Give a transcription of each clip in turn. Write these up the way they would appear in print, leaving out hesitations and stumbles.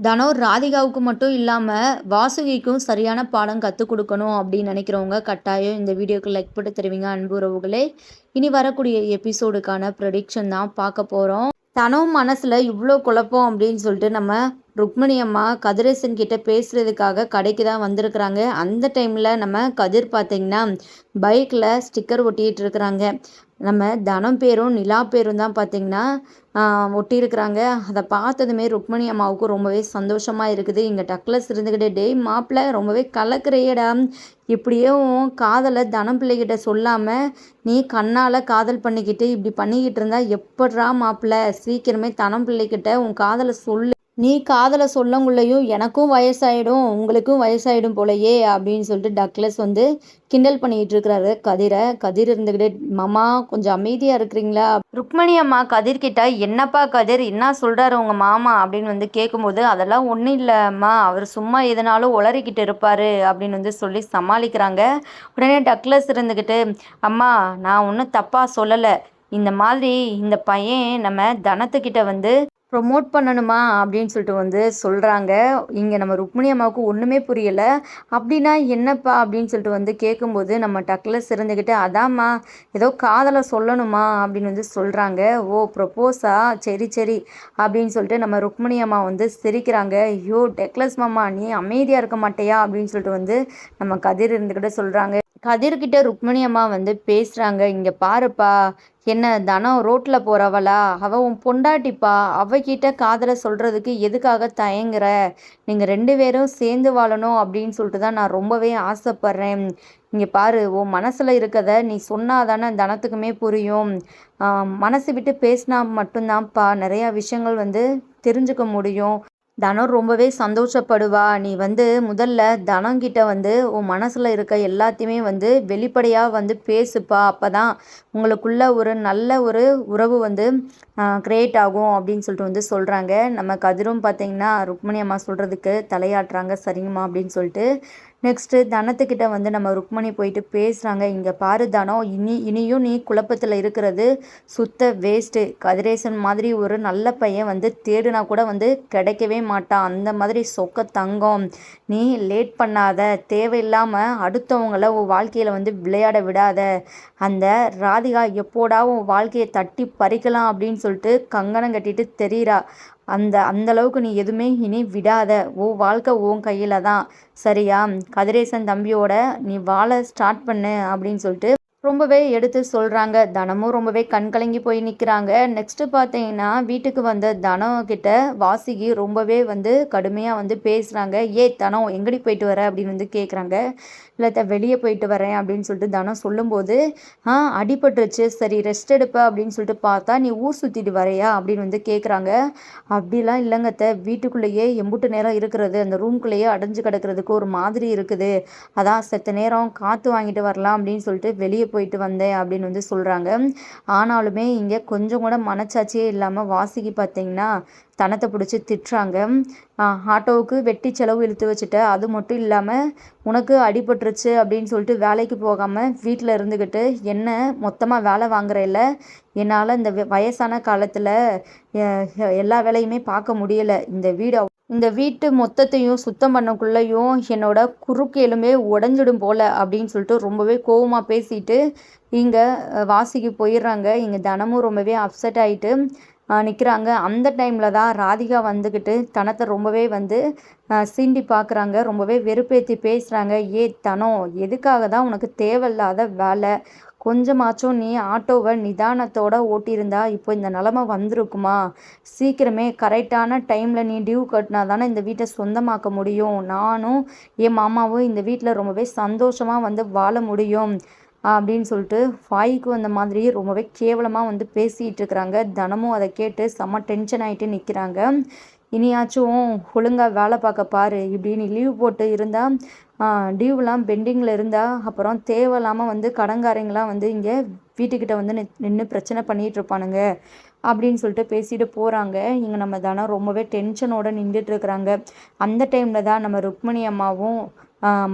தனம் ராதிகாவுக்கு மட்டும் இல்லாமல் வாசுகிக்கும் சரியான பாடம் கற்றுக் கொடுக்கணும் அப்படின்னு நினைக்கிறவங்க கட்டாயம் இந்த வீடியோக்கு லைக் போட்டு தருவீங்க அன்பு உறவுகளே. இனி வரக்கூடிய எபிசோடுக்கான ப்ரெடிக்ஷன் தான் பார்க்க போகிறோம். தனம் மனசில் இவ்வளோ குழப்பம் அப்படின்னு சொல்லிட்டு நம்ம ருக்மணி அம்மா கதிரேசன் கிட்ட பேசுகிறதுக்காக கடைக்கு தான் வந்திருக்கிறாங்க. அந்த டைமில் நம்ம கதிர் பார்த்திங்கன்னா பைக்கில் ஸ்டிக்கர் ஒட்டிகிட்டு இருக்கிறாங்க. நம்ம தனம் பேரும் நிலா பேரும் தான் பார்த்திங்கன்னா ஒட்டியிருக்கிறாங்க. அதை பார்த்ததுமே ருக்மணி அம்மாவுக்கு ரொம்பவே சந்தோஷமாக இருக்குது. இங்கே டக்ளஸ் இருந்துக்கிட்டே டேய் மாப்பிள்ளை ரொம்பவே கலக்கிறையடா, இப்படியும் காதலை தனம் பிள்ளைகிட்ட சொல்லாமல் நீ கண்ணால் காதல் பண்ணிக்கிட்டு இப்படி பண்ணிக்கிட்டு இருந்தா எப்பட்றா மாப்பிள்ளை, சீக்கிரமே தனம் பிள்ளைகிட்ட உன் காதலை சொல்லு, நீ காதலை சொல்லங்குள்ளையும் எனக்கும் வயசாயிடும் உங்களுக்கும் வயசாயிடும் போலையே அப்படின்னு சொல்லிட்டு டக்ளஸ் வந்து கிண்டல் பண்ணிக்கிட்டு இருக்கிறாரு கதிரை. கதிர் இருந்துக்கிட்டே மாமா கொஞ்சம் அமைதியாக இருக்கிறீங்களா. ருக்மணி அம்மா கதிர்கிட்ட என்னப்பா கதிர் என்ன சொல்கிறாரு உங்கள் மாமா அப்படின்னு வந்து கேட்கும்போது அதெல்லாம் ஒன்றும் இல்லைம்மா, அவர் சும்மா எதனாலும் உளறிக்கிட்டு இருப்பார் அப்படின்னு வந்து சொல்லி சமாளிக்கிறாங்க. உடனே டக்ளஸ் இருந்துக்கிட்டு அம்மா நான் ஒன்றும் தப்பாக சொல்லலை, இந்த மாதிரி இந்த பையன் நம்ம தனத்துக்கிட்ட வந்து ப்ரொமோட் பண்ணணுமா அப்படின்னு சொல்லிட்டு வந்து சொல்கிறாங்க. இங்கே நம்ம ருக்மணி அம்மாவுக்கு ஒன்றுமே புரியலை. அப்படின்னா என்னப்பா அப்படின்னு சொல்லிட்டு வந்து கேட்கும்போது நம்ம டக்ளஸ் இருந்துக்கிட்டு அதாம்மா ஏதோ காதலை சொல்லணுமா அப்படின்னு வந்து சொல்கிறாங்க. ஓ ப்ரொப்போஸா, சரி சரி அப்படின்னு சொல்லிட்டு நம்ம ருக்மணி அம்மா வந்து சிரிக்கிறாங்க. ஐயோ டக்ளஸ் மாமா நீ அமைதியாக இருக்க மாட்டேயா அப்படின்னு சொல்லிட்டு வந்து நம்ம கதிர் இருந்துக்கிட்ட சொல்கிறாங்க. கதிர்கிட்ட ருக்மணி அம்மா வந்து பேசுகிறாங்க. இங்கே பாருப்பா, என்ன தனம் ரோட்டில் போகிறவளா, அவள் உன் பொண்டாட்டிப்பா, அவகிட்ட காதலை சொல்கிறதுக்கு எதுக்காக தயங்குற, நீங்கள் 2 பேரும் சேர்ந்து வாழணும் அப்படின்னு சொல்லிட்டு தான் நான் ரொம்பவே ஆசைப்பட்றேன். இங்கே பாரு, உன் மனசில் இருக்கத நீ சொன்னாதானே தனத்துக்குமே புரியும். மனசு விட்டு பேசினா மட்டும்தான்ப்பா நிறையா விஷயங்கள் வந்து தெரிஞ்சுக்க முடியும். தனம் ரொம்பவே சந்தோஷப்படுவா. நீ வந்து முதல்ல தனங்கிட்ட வந்து உன் மனசில் இருக்க எல்லாத்தையுமே வந்து வெளிப்படையாக வந்து பேசுப்பா, அப்போ தான் உங்களுக்குள்ள ஒரு நல்ல ஒரு உறவு வந்து க்ரியேட் ஆகும் அப்படின்னு சொல்லிட்டு வந்து சொல்கிறாங்க. நம்ம கதிரும் பார்த்திங்கன்னா ருக்மணி அம்மா சொல்கிறதுக்கு தலையாட்டுறாங்க சரிங்கம்மா அப்படின்னு சொல்லிட்டு. நெக்ஸ்ட்டு தனத்துக்கிட்ட வந்து நம்ம ருக்மணி போயிட்டு பேசுகிறாங்க. இங்கே பாரு தனம், இனியும் நீ குழப்பத்தில் இருக்கிறது சுத்த வேஸ்ட்டு. கதிரேசன் மாதிரி ஒரு நல்ல பையன் வந்து தேடுனா கூட வந்து கிடைக்கவே மாட்டான், அந்த மாதிரி சொக்க தங்கம். நீ லேட் பண்ணாத, தேவையில்லாமல் அடுத்தவங்கள உன் வாழ்க்கையில் வந்து விளையாட விடாத. அந்த ராதிகா எப்போடா உன் வாழ்க்கையை தட்டி பறிக்கலாம் அப்படின்னு சொல்லிட்டு கங்கணம் கட்டிட்டு தெரியுறா. அந்தளவுக்கு நீ எதுவுமே இனி விடாத, ஓ வாழ்க்கை உன் கையில் தான், சரியா. கதிரேசன் தம்பியோட நீ வாழ ஸ்டார்ட் பண்ணு அப்படின்னு சொல்லிட்டு ரொம்பவே எடுத்து சொல்கிறாங்க. தனமும் ரொம்பவே கண்கலங்கி போய் நிற்கிறாங்க. நெக்ஸ்ட்டு பார்த்தீங்கன்னா வீட்டுக்கு வந்த தனம் கிட்ட வாசுகி ரொம்பவே வந்து கடுமையாக வந்து பேசுகிறாங்க. தனம் எங்கடி போயிட்டு வர அப்படின்னு வந்து கேட்குறாங்க. இல்லை வெளியே போயிட்டு வரேன் அப்படின்னு சொல்லிட்டு தனம் சொல்லும்போது அடிபட்டுருச்சு, சரி ரெஸ்ட் எடுப்ப அப்படின்னு சொல்லிட்டு பார்த்தா நீ ஊர் சுற்றிட்டு வரையா அப்படின்னு வந்து கேட்குறாங்க. அப்படிலாம் இல்லைங்க வீட்டுக்குள்ளேயே எம்புட்டு நேரம் இருக்கிறது, அந்த ரூம்குள்ளேயே அடைஞ்சு கிடக்கிறதுக்கு ஒரு மாதிரி இருக்குது, அதான் செத்த நேரம் காற்று வாங்கிட்டு வரலாம் அப்படின்னு சொல்லிட்டு வெளியே போயிட்டு வந்தேன் அப்படின்னு வந்து சொல்கிறாங்க. ஆனாலுமே இங்கே கொஞ்சம் கூட மனச்சாட்சியே இல்லாமல் வாசுகி பார்த்தீங்கன்னா தனத்தை பிடிச்சி திட்டுறாங்க. ஆட்டோவுக்கு வெட்டி செலவு இழுத்து வச்சுட்ட, அது மட்டும் இல்லாமல் உனக்கு அடிபட்டுருச்சு அப்படின்னு சொல்லிட்டு வேலைக்கு போகாமல் வீட்டில் இருந்துக்கிட்டு என்ன மொத்தமாக வேலை வாங்குறேல்ல, என்னால் இந்த வயசான காலத்தில் எல்லா வேலையுமே பார்க்க முடியலை. இந்த வீட்டு மொத்தத்தையும் சுத்தம் பண்ணக்குள்ளேயும் என்னோட குறுக்கு எலும்பே உடஞ்சிடும் போல் அப்படின்னு சொல்லிட்டு ரொம்பவே கோவமாக பேசிட்டு இங்கே வாசிக்கு போயிடுறாங்க. இங்கே தனமும் ரொம்பவே அப்செட் ஆகிட்டு நிற்கிறாங்க. அந்த டைமில் தான் ராதிகா வந்துக்கிட்டு தனத்தை ரொம்பவே வந்து சீண்டி பார்க்குறாங்க. ரொம்பவே வெறுப்பேற்றி பேசுகிறாங்க. தனம், எதுக்காக தான் உனக்கு தேவையில்லாத வேலை, கொஞ்சமாச்சும் நீ ஆட்டோவை நிதானத்தோடு ஓட்டியிருந்தா இப்போ இந்த நிலமை வந்திருக்குமா, சீக்கிரமே கரெக்டான டைமில் நீ டியூ கட்டினா தானே இந்த வீட்டை சொந்தமாக்க முடியும், நானும் என் மாமாவும் இந்த வீட்டில் ரொம்பவே சந்தோஷமாக வந்து வாழ முடியும் அப்படின்னு சொல்லிட்டு வாய்க்கு வந்த மாதிரி ரொம்பவே கேவலமாக வந்து பேசிகிட்டு இருக்கிறாங்க. தினமும் அதை கேட்டு செம்ம டென்ஷன் ஆகிட்டு நிற்கிறாங்க. இனியாச்சும் ஒழுங்காக வேலை பார்க்க பாரு, இப்படின்னு லீவ் போட்டு இருந்தால் டியூவெலாம் பெண்டிங்கில் இருந்தால் அப்புறம் தேவையில்லாமல் வந்து கடன்காரங்களாம் வந்து இங்கே வீட்டுக்கிட்ட வந்து நின்று பிரச்சனை பண்ணிகிட்டு இருப்பானுங்க அப்படின்னு சொல்லிட்டு பேசிட்டு போகிறாங்க. இங்கே நம்ம தனம் ரொம்பவே டென்ஷனோடு நின்றுட்டுருக்குறாங்க. அந்த டைமில் தான் நம்ம ருக்மணி அம்மாவும்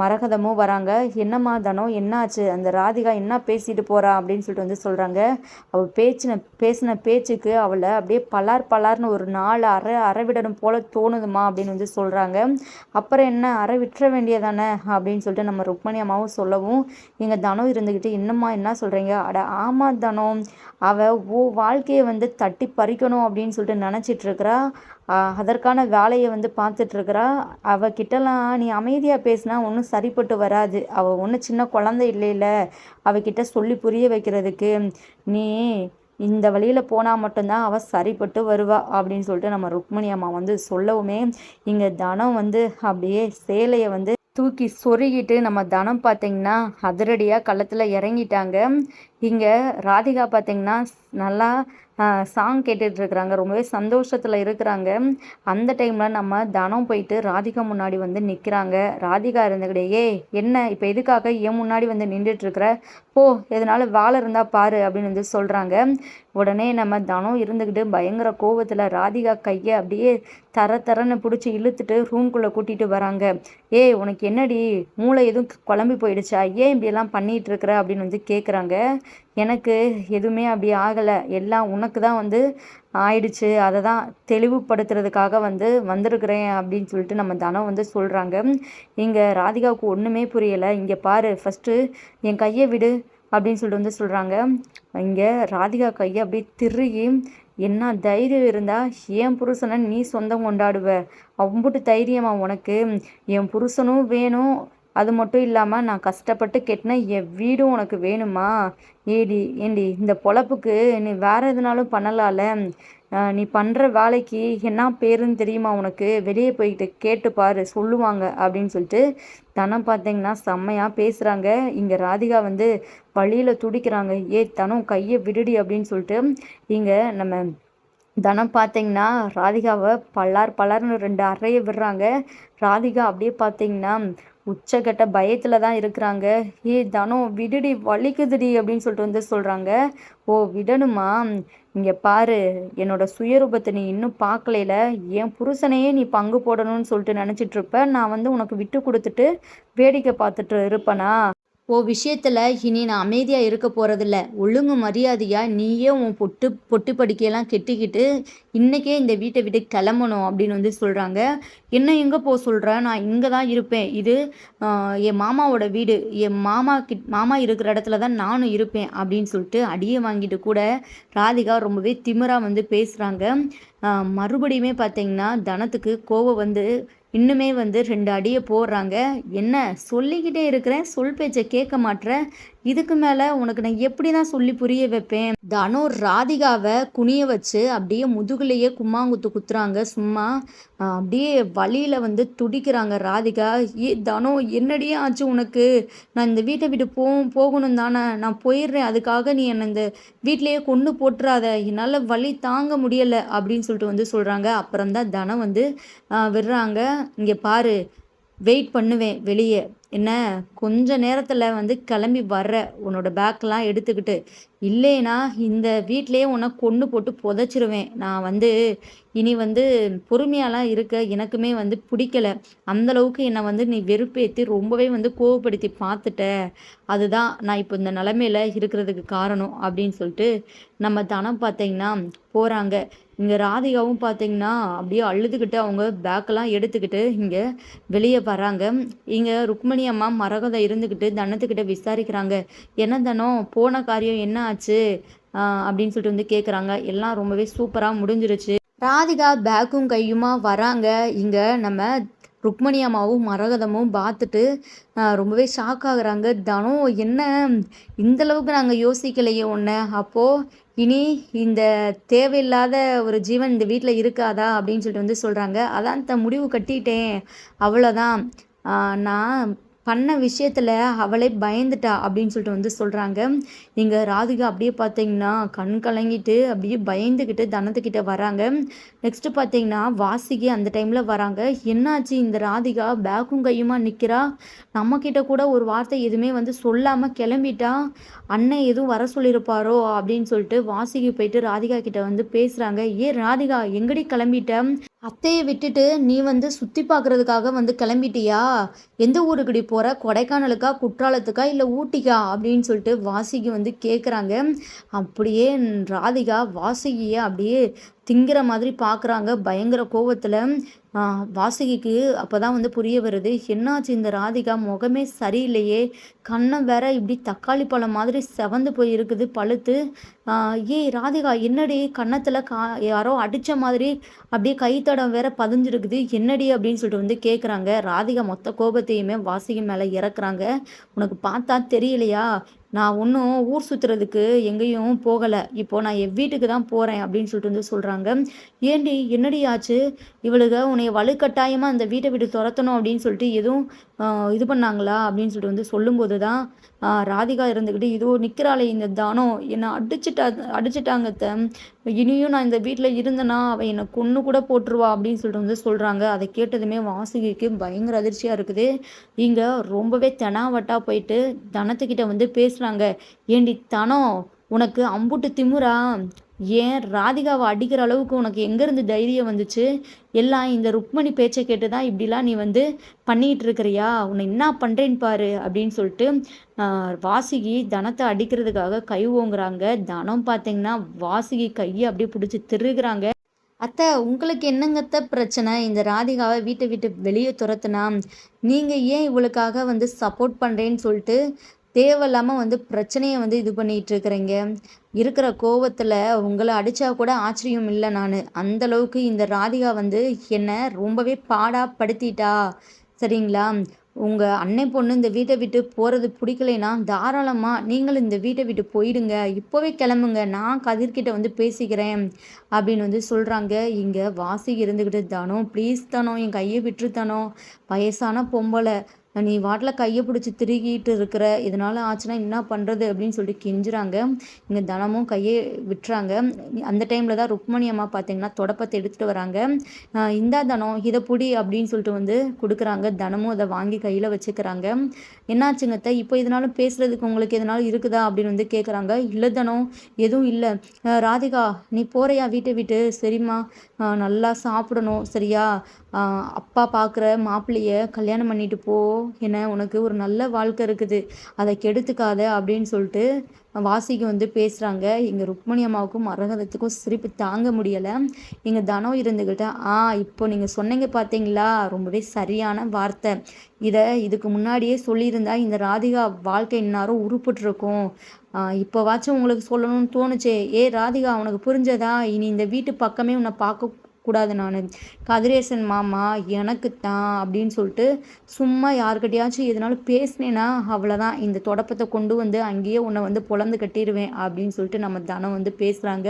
மரகதமும் வராங்க. என்னம்மா தனம் என்னாச்சு, அந்த ராதிகா என்ன பேசிட்டு போறா அப்படின்னு சொல்லிட்டு வந்து சொல்கிறாங்க. அவள் பேசின பேச்சுக்கு அவளை அப்படியே பலார் பலார்னு ஒரு 4 அரை விடணும் போல தோணுதுமா அப்படின்னு வந்து சொல்கிறாங்க. அப்புறம் என்ன அரை விட்டுற வேண்டியதானே அப்படின்னு சொல்லிட்டு நம்ம ருக்மணி அம்மாவும் சொல்லவும், எங்கள் தனம் இருந்துக்கிட்டு என்னம்மா என்ன சொல்கிறீங்க, அட ஆமா தனம், அவள் வாழ்க்கையை வந்து தட்டி பறிக்கணும் அப்படின்னு சொல்லிட்டு நினச்சிட்டு இருக்கிறா. அதற்கான வேலையை வந்து பார்த்துட்ருக்குறா. அவகிட்டலாம் நீ அமைதியாக பேசினா ஒன்றும் சரிப்பட்டு வராது. அவள் ஒன்றும் சின்ன குழந்தை இல்லைல்ல, அவகிட்ட சொல்லி புரிய வைக்கிறதுக்கு. நீ இந்த வழியில் போனால் மட்டும்தான் அவள் சரிப்பட்டு வருவா அப்படின்னு சொல்லிட்டு நம்ம ருக்மணி அம்மா வந்து சொல்லவுமே, இங்கே தனம் வந்து அப்படியே சேலையை வந்து தூக்கி சொருகிட்டு நம்ம தனம் பார்த்தீங்கன்னா அதிரடியாக களத்தில் இறங்கிட்டாங்க. இங்கே ராதிகா பார்த்தீங்கன்னா நல்லா சாங் கேட்டுட்ருக்குறாங்க, ரொம்பவே சந்தோஷத்தில் இருக்கிறாங்க. அந்த டைமில் நம்ம தனம் போயிட்டு ராதிகா முன்னாடி வந்து நிற்கிறாங்க. ராதிகா இருந்துக்கிட்டே என்ன இப்போ எதுக்காக என் முன்னாடி வந்து நின்றுட்டுருக்குற, போ எதனால வேலை இருந்தால் பாரு அப்படின்னு வந்து சொல்கிறாங்க. உடனே நம்ம தனம் இருந்துக்கிட்டு பயங்கர கோவத்தில் ராதிகா கையை அப்படியே தரன்னு பிடிச்சி இழுத்துட்டு ரூம்குள்ளே கூட்டிகிட்டு வராங்க. ஏய் உனக்கு என்னடி மூளை எதுவும் குழம்பி போயிடுச்சா, ஏன் இப்படியெல்லாம் பண்ணிகிட்டு இருக்கிற அப்படின்னு வந்து கேட்குறாங்க. எனக்கு எதுவுமே அப்படி ஆகலை, எல்லாம் உனக்கு தான் வந்து ஆயிடுச்சு, அதை தான் தெளிவுபடுத்துறதுக்காக வந்து வந்திருக்கிறேன் அப்படின்னு சொல்லிட்டு நம்ம தனம் வந்து சொல்கிறாங்க. இங்கே ராதிகாவுக்கு ஒன்றுமே புரியலை. இங்கே பாரு ஃபஸ்ட்டு என் கையை விடு அப்படின்னு சொல்லிட்டு வந்து சொல்கிறாங்க. இங்கே ராதிகா கையை அப்படியே திருகி, என்ன தைரியம் இருந்தால் என் புருஷனை நீ சொந்தம் கொண்டாடுவ, அம்புட்டு தைரியமா உனக்கு, என் புருஷனும் வேணும், அது மட்டும் இல்லாமல் நான் கஷ்டப்பட்டு கெட்டின என் வீடும் உனக்கு வேணுமா, ஏண்டி இந்த பொழப்புக்கு நீ வேறு எதுனாலும் பண்ணலாம்ல, நீ பண்ணுற வேலைக்கு என்ன பேருன்னு தெரியுமா உனக்கு, வெளியே போய்கிட்டு கேட்டு பாரு சொல்லுவாங்க அப்படின்னு சொல்லிட்டு தனம் பார்த்தீங்கன்னா செம்மையாக பேசுகிறாங்க. இங்கே ராதிகா வந்து வழியில் துடிக்கிறாங்க. தனம் கையை விடுடி அப்படின்னு சொல்லிட்டு இங்கே நம்ம தனம் பார்த்தீங்கன்னா ராதிகாவை பலார்னு 2 அறையை விடுறாங்க. ராதிகா அப்படியே பார்த்தீங்கன்னா உச்சக்கட்ட பயத்தில் தான் இருக்கிறாங்க. தனம் விடுடி வலிக்குதுடி அப்படின்னு சொல்லிட்டு வந்து சொல்கிறாங்க. ஓ விடணுமா, இங்கே பாரு என்னோட சுயரூபத்தை நீ இன்னும் பார்க்கலையில, என் புருஷனையே நீ பங்கு போடணும்னு சொல்லிட்டு நினச்சிட்டு இருப்ப, நான் வந்து உனக்கு விட்டு கொடுத்துட்டு வேடிக்கை பார்த்துட்டு இருப்பேனா, விஷயத்தில் இனி நான் அமைதியாக இருக்க போகிறதில்ல, ஒழுங்கு மரியாதையாக நீயே உன் பொட்டு படிக்கையெல்லாம் கெட்டிக்கிட்டு இன்றைக்கே இந்த வீட்டை விட்டு கிளம்பணும் அப்படின்னு வந்து சொல்கிறாங்க. என்ன எங்கே போக சொல்கிற, நான் இங்கே தான் இருப்பேன், இது என் மாமாவோட வீடு, என் மாமா இருக்கிற இடத்துல தான் நானும் இருப்பேன் அப்படின்னு சொல்லிட்டு அடியை வாங்கிட்டு கூட ராதிகா ரொம்பவே திமிராக வந்து பேசுகிறாங்க. மறுபடியுமே பார்த்தீங்கன்னா தனத்துக்கு கோவம் வந்து இன்னுமே வந்து 2 அடியை போடுறாங்க. என்ன சொல்லிக்கிட்டே இருக்கிறேன், சொல் பேச்சை கேட்க மாட்ற, இதுக்கு மேலே உனக்கு நான் எப்படி தான் சொல்லி புரிய வைப்பேன். தனு ராதிகாவை குனிய வச்சு அப்படியே முதுகுலையே கும்மாங்குத்து குத்துறாங்க. சும்மா அப்படியே வழியில் வந்து துடிக்கிறாங்க ராதிகா. தனு என்னடியே ஆச்சு உனக்கு, நான் இந்த வீட்டை விட்டு போகணும் தானே, நான் போயிடுறேன், அதுக்காக நீ என்னை இந்த வீட்டிலையே கொண்டு போட்டுறாத, என்னால் வலி தாங்க முடியலை அப்படின்னு சொல்லிட்டு வந்து சொல்கிறாங்க. அப்புறம்தான் தனம் வந்து விடுறாங்க. இங்கே பாரு வெயிட் பண்ணுவேன் வெளியே, என்ன கொஞ்ச நேரத்தில் வந்து கிளம்பி வர்ற, உன்னோட பேக்கெலாம் எடுத்துக்கிட்டு, இல்லைனா இந்த வீட்டிலையே உன்னை கொண்டு போட்டு புதைச்சிருவேன். நான் வந்து இனி வந்து பொறுமையாலாம் இருக்க எனக்குமே வந்து பிடிக்கல, அந்தளவுக்கு என்னை வந்து நீ வெறுப்பேற்றி ரொம்பவே வந்து கோவப்படுத்தி பார்த்துட்ட, அதுதான் நான் இப்போ இந்த நிலமையில இருக்கிறதுக்கு காரணம் அப்படின்னு சொல்லிட்டு நம்ம தனம் பார்த்தீங்கன்னா போகிறாங்க. இங்கே ராதிகாவும் பார்த்தீங்கன்னா அப்படியே அழுதுகிட்டு அவங்க பேக்கெல்லாம் எடுத்துக்கிட்டு இங்கே வெளியே வராங்க. இங்கே ருக்மணி அம்மா மரகதம் இருந்துக்கிட்டு தனத்துக்கிட்ட விசாரிக்கிறாங்க. என்ன தனம் போன காரியம் என்ன ஆச்சு அப்படின்னு சொல்லிட்டு வந்து கேட்குறாங்க. எல்லாம் ரொம்பவே சூப்பராக முடிஞ்சிருச்சு. ராதிகா பேக்கும் கையுமா வராங்க. இங்கே நம்ம ருக்மணி அம்மாவும் மரகதமும் பார்த்துட்டு ரொம்பவே ஷாக் ஆகுறாங்க. தனம் என்ன இந்தளவுக்கு நாங்கள் யோசிக்கலையே ஒன்று, அப்போது இனி இந்த தேவையில்லாத ஒரு ஜீவன் இந்த வீட்டில் இருக்காதா அப்படின்னு சொல்லிட்டு வந்து சொல்கிறாங்க. அதான் முடிவு கட்டிட்டேன், அவ்வளோதான், நான் பண்ண விஷயத்தில் அவளே பயந்துட்டா அப்படின்னு சொல்லிட்டு வந்து சொல்கிறாங்க. இங்கே ராதிகா அப்படியே பார்த்தீங்கன்னா கண் கலங்கிட்டு அப்படியே பயந்துக்கிட்டு தனத்துக்கிட்ட வராங்க. நெக்ஸ்ட்டு பார்த்தீங்கன்னா வாசிக்கு அந்த டைமில் வராங்க. என்னாச்சு இந்த ராதிகா பேக்கும் கையுமா நிற்கிறா, நம்மக்கிட்ட கூட ஒரு வார்த்தை எதுவுமே வந்து சொல்லாமல் கிளம்பிட்டா, அண்ணன் எதுவும் வர சொல்லியிருப்பாரோ அப்படின்னு சொல்லிட்டு வாசிக்கு போயிட்டு ராதிகா கிட்ட வந்து பேசுகிறாங்க. ராதிகா எங்கடி கிளம்பிட்ட, அத்தைய விட்டுட்டு நீ வந்து சுத்தி பார்க்குறதுக்காக வந்து கிளம்பிட்டியா? எந்த ஊருக்குடி போற? கொடைக்கானலுக்கா? குற்றாலத்துக்கா? இல்ல ஊட்டிக்கா? அப்படின்னு சொல்லிட்டு வாசுகி வந்து கேட்குறாங்க. அப்படியே ராதிகா வாசுகிய அப்படியே திங்கிற மாதிரி பார்க்குறாங்க பயங்கர கோவத்துல. ஆ வாசுகிக்கு அப்பதான் வந்து புரிய வருது. என்னாச்சு இந்த ராதிகா முகமே சரியில்லையே! கன்னம் வேற இப்படி தக்காளி பழம் மாதிரி செவந்து போய் இருக்குது பழுத்து. ஆ ஏய் ராதிகா என்னடி கன்னத்துல யாரோ அடிச்ச மாதிரி அப்படியே கை தடம் வேற பதிஞ்சிருக்குது. என்னடி அப்படின்னு சொல்லிட்டு வந்து கேட்குறாங்க. ராதிகா மொத்த கோபத்தையுமே வாசுகி மேல இறக்குறாங்க. உனக்கு பார்த்தா தெரியலையா? நான் ஒன்றும் ஊர் சுத்துறதுக்கு எங்கேயும் போகல. இப்போ நான் என் வீட்டுக்கு தான் போறேன் அப்படின்னு சொல்லிட்டு வந்து சொல்றாங்க. ஏன்டி என்னடி ஆச்சு? இவளுக உன்னைய வலுக்கட்டாயமா அந்த வீட்ட விட்டு தொரத்தணும் அப்படின்னு சொல்லிட்டு எதுவும் அ இது பண்ணாங்களா? அப்படின்னு சொல்லிட்டு வந்து சொல்லும்போது தான் ராதிகா இருந்துக்கிட்டு, இதோ நிக்கிறாளே இந்த தானம் என்ன அடிச்சுட்டாங்க அத்த. இனியும் நான் இந்த வீட்ல இருந்தேன்னா, அவ என்ன கொன்னு கூட போட்டுருவா அப்படின்னு சொல்லிட்டு வந்து சொல்றாங்க. அத கேட்டதுமே வாசுகிக்கு பயங்கர அதிர்ச்சியா இருக்குது. இங்க ரொம்பவே தெனாவட்டா போயிட்டு தனத்துக்கிட்ட வந்து பேசுறாங்க. "ஏண்டி தனம், உனக்கு அம்புட்டு திமிரா? ஏன் ராதிகாவ அடிக்கிற அளவுக்கு உனக்கு எங்கேருந்து தைரியம் வந்துச்சு? எல்லாம் இந்த ருக்மணி பேச்ச கேட்டு தான் இப்படிலாம் நீ வந்து பண்ணிட்டு இருக்கிறியா? உன்னை என்னா பண்றேன்னு பாரு" அப்படின்னு சொல்லிட்டு அ வாசுகி தனத்த அடிக்கிறதுக்காக கை ஓங்குறாங்க. தனம் பார்த்தீங்கன்னா, வாசுகி கைய அப்படியே புடிச்சு திருகுறாங்க. "அத்த உங்களுக்கு என்னங்க அத்த பிரச்சனை? இந்த ராதிகாவ வீட்ட விட்டு வெளிய தொரத்துனா, நீங்க ஏன் இவளுக்காக வந்து சப்போர்ட் பண்றேன்னு சொல்லிட்டு, தேவையில்லாம வந்து பிரச்சனைய வந்து இது பண்ணிட்டு இருக்கிறீங்க. இருக்கிற கோவத்துல உங்கள அடிச்சா கூட ஆச்சரியம் இல்ல நானு. அந்த அளவுக்கு இந்த ராதிகா வந்து என்ன ரொம்பவே பாடா படுத்திட்டா. சரிங்களா? உங்க அண்ணன் பொண்ணு இந்த வீட்ட விட்டு போறது புடிக்கலைன்னா, தாராளமா நீங்களும் இந்த வீட்ட விட்டு போயிடுங்க. இப்பவே கிளம்புங்க. நான் கதிர்கிட்ட வந்து பேசிக்கிறேன்." அப்படின்னு வந்து சொல்றாங்க. இங்க வாசுகி இருந்துகிட்டு, "தனோ ப்ளீஸ் தனோ என் கைய விட்டுரு தனோ. வயசான பொம்பள. நீ பாட்டுல கைய பிடிச்சு திருகிட்டு இருக்கிற. இதனால ஆச்சுன்னா என்ன பண்றது?" அப்படின்னு சொல்லிட்டு கெஞ்சுறாங்க. இங்க தனமும் கைய விட்டுறாங்க. அந்த டைம்ல தான் ருக்மணி அம்மா பார்த்தீங்கன்னா, தொடப்பத்த எடுத்துட்டு வராங்க. "இந்தா தனம் இத புடி" அப்படின்னு சொல்லிட்டு வந்து குடுக்குறாங்க. தனமும் அத வாங்கி கையில வச்சுக்கிறாங்க. "என்னாச்சுங்க அத்த? இப்போ எதுனாலும் பேசுறதுக்கு உங்களுக்கு எதுனாலும் இருக்குதா?" அப்படின்னு வந்து கேட்குறாங்க. "இல்ல தனம், எதுவும் இல்ல. ராதிகா நீ போறியா வீட்ட விட்டு? சரிம்மா, நல்லா சாப்பிடணும் சரியா? அ அப்பா பார்க்குற மாப்பிள்ளைய கல்யாணம் பண்ணிட்டு போ. என்ன உனக்கு ஒரு நல்ல வாழ்க்கை இருக்குது. அத கெடுத்துக்காத" அப்படின்னு சொல்லிட்டு வாசிக்கு வந்து பேசுறாங்க. எங்க ருக்மணி அம்மாவுக்கும் மரகதத்துக்கும் சிரிப்பு தாங்க முடியல. எங்க தனம் இருந்துகிட்டு, இப்போ நீங்க சொன்னீங்க பார்த்தீங்களா? ரொம்பவே சரியான வார்த்தை. இத இதுக்கு முன்னாடியே சொல்லியிருந்தா இந்த ராதிகா வாழ்க்கை இந்நேரம் உருப்பட்டுருக்கும். இப்போவாச்சும் உங்களுக்கு சொல்லணும்னு தோணுச்சே. ஏய் ராதிகா உனக்கு புரிஞ்சதா? இனி இந்த வீட்டு பக்கமே உன்ன பார்க்க கூடாது நானு. கதிரேசன் மாமா எனக்கு தான் அப்படின்னு சொல்லிட்டு சும்மா யார்கிட்டயாச்சும் எதுனாலும் பேசினேன்னா அவ்வளோதான். இந்த தொடப்பத்த கொண்டு வந்து அங்கேயே உன்னை வந்து பொளந்து கட்டிருவேன் அப்படின்னு சொல்லிட்டு நம்ம தனம் வந்து பேசுறாங்க.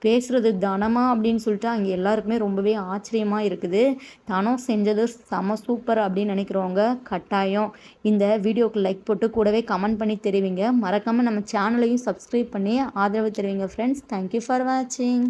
பேசுறது தனமா அப்படின்னு சொல்லிட்டு அங்கே எல்லாருக்குமே ரொம்பவே ஆச்சரியமா இருக்குது. தனம் செஞ்சது செம சூப்பர் அப்படின்னு நினைக்கிறவங்க கட்டாயம் இந்த வீடியோக்கு லைக் போட்டு கூடவே கமெண்ட் பண்ணி தெரிவிங்க. மறக்காம நம்ம சேனலையும் சப்ஸ்கிரைப் பண்ணி ஆதரவு தெரிவிங்க ஃப்ரெண்ட்ஸ். தேங்க்யூ ஃபார் வாட்சிங்.